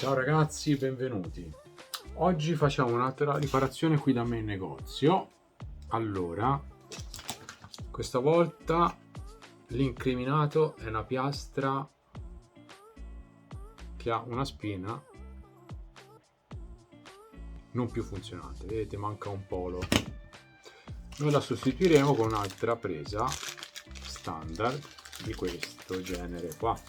Ciao ragazzi, benvenuti. Oggi facciamo un'altra riparazione qui da me in negozio. Allora, questa volta l'incriminato è una piastra che ha una spina non più funzionante, vedete, manca un polo. Noi la sostituiremo con un'altra presa standard di questo genere qua.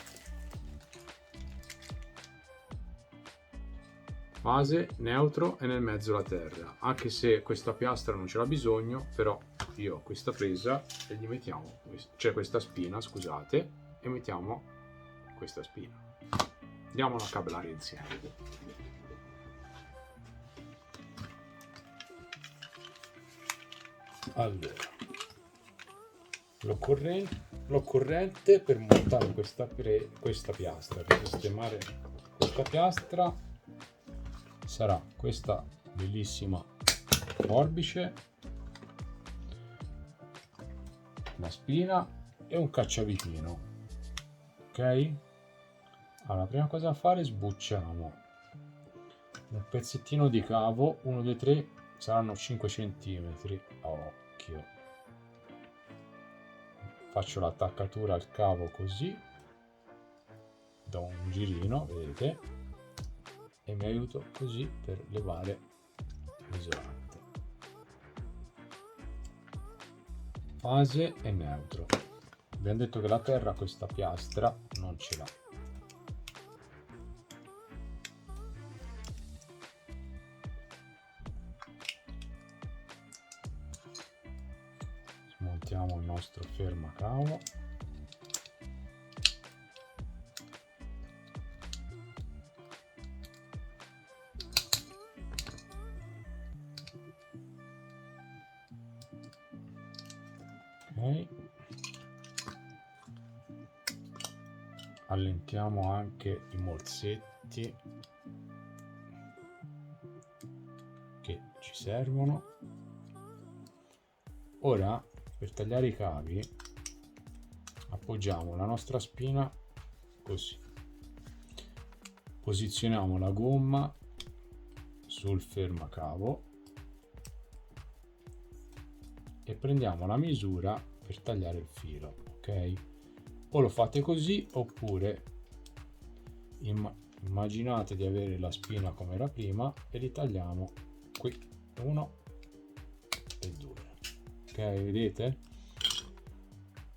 Fase, neutro e nel mezzo la terra, anche se questa piastra non ce l'ha bisogno, però io ho questa presa e gli mettiamo, cioè questa spina, scusate, e mettiamo questa spina. Andiamola a cablare insieme. Allora, l'occorrente per montare questa piastra, per sistemare questa piastra, sarà questa bellissima forbice, una spina e un cacciavitino. Ok? Allora, la prima cosa da fare, sbucciamo un pezzettino di cavo, uno dei tre saranno 5 cm a occhio. Faccio l'attaccatura al cavo così, do un girino, vedete, e mi aiuto così per levare l'isolante. Fase e neutro. Abbiamo detto che la terra questa piastra non ce l'ha. Smontiamo il nostro fermacavo. Ok. Allentiamo anche i morsetti che ci servono. Ora, per tagliare i cavi, appoggiamo la nostra spina così, posizioniamo la gomma sul fermacavo e prendiamo la misura per tagliare il filo, ok? O lo fate così, oppure immaginate di avere la spina come era prima e li tagliamo qui, 1 e 2. Ok, vedete?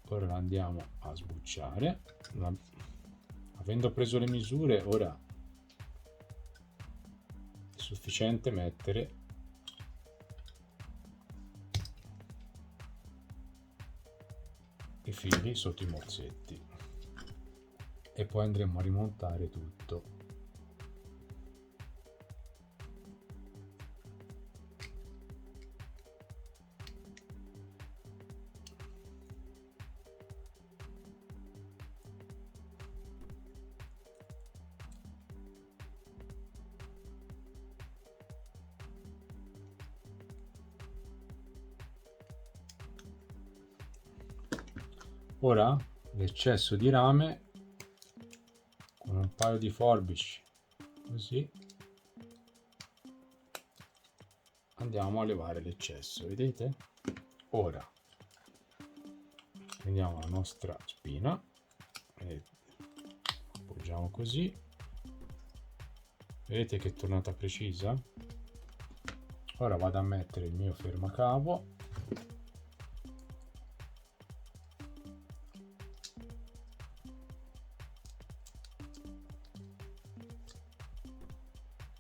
Ora la andiamo a sbucciare. Avendo preso le misure, ora è sufficiente mettere i fili sotto i morsetti e poi andremo a rimontare tutto. Ora l'eccesso di rame con un paio di forbici così andiamo a levare l'eccesso, vedete? Ora prendiamo la nostra spina e appoggiamo così, vedete che è tornata precisa? Ora vado a mettere il mio fermacavo .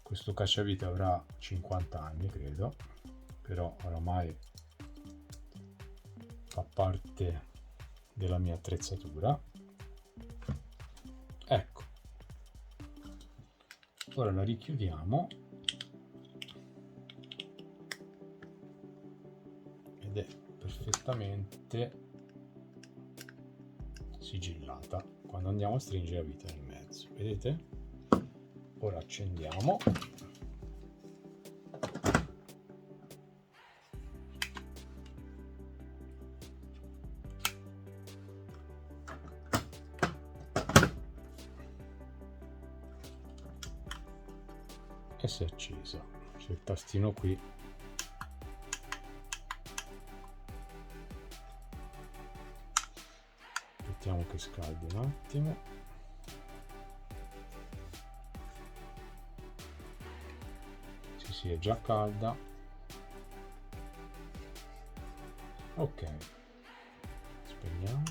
Questo cacciavite avrà 50 anni, credo, però oramai fa parte della mia attrezzatura. Ecco, ora la richiudiamo ed è perfettamente sigillata quando andiamo a stringere la vite nel mezzo, vedete? Ora accendiamo . si è accesa. C'è il tastino qui. Aspettiamo che scaldi un attimo. Sì, è già calda. Ok, spegniamo.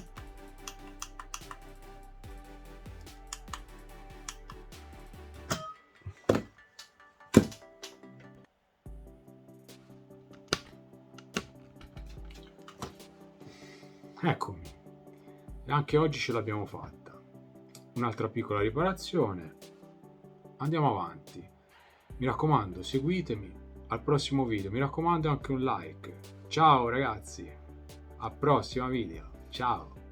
Eccomi, anche oggi ce l'abbiamo fatta. Un'altra piccola riparazione. Andiamo avanti. Mi raccomando, seguitemi al prossimo video. Mi raccomando anche un like. Ciao ragazzi, al prossimo video. Ciao.